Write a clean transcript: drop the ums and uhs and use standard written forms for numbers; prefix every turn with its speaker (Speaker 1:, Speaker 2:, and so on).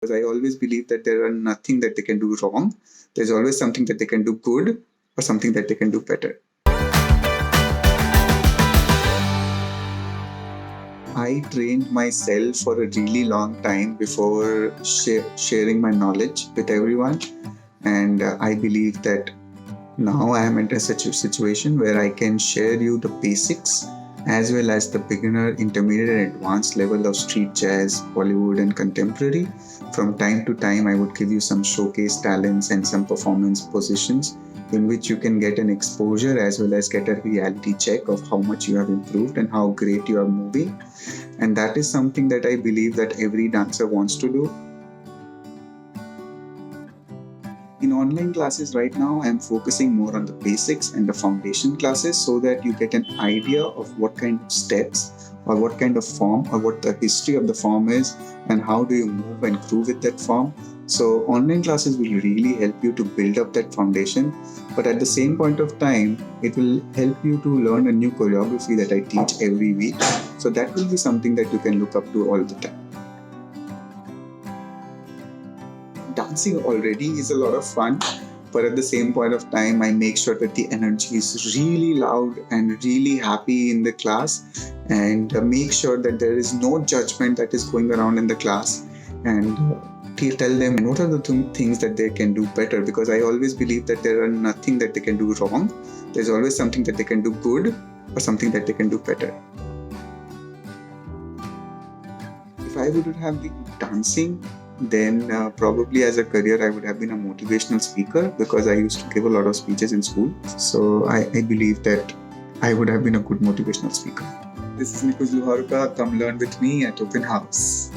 Speaker 1: because I always believe that there are nothing that they can do wrong. There's always something that they can do good or something that they can do better. I trained myself for a really long time before sharing my knowledge with everyone. And I believe that now I am in such a situation where I can share you the basics as well as the beginner, intermediate, and advanced level of street jazz, Bollywood, and contemporary. From time to time, I would give you some showcase talents and some performance positions in which you can get an exposure as well as get a reality check of how much you have improved and how great you are moving. And that is something that I believe that every dancer wants to do. In online classes right now, I'm focusing more on the basics and the foundation classes so that you get an idea of what kind of steps or what kind of form or what the history of the form is and how do you move and groove with that form. So online classes will really help you to build up that foundation, but at the same point of time, it will help you to learn a new choreography that I teach every week. So that will be something that you can look up to all the time. Dancing already is a lot of fun, but at the same point of time, I make sure that the energy is really loud and really happy in the class, and make sure that there is no judgment that is going around in the class, and tell them what are the things that they can do better, because I always believe that there are nothing that they can do wrong. There's always something that they can do good or something that they can do better. If I would have been dancing, then probably as a career I would have been a motivational speaker, because I used to give a lot of speeches in school. So I believe that I would have been a good motivational speaker. This is Nikunj Luharuka. Come learn with me at Open House.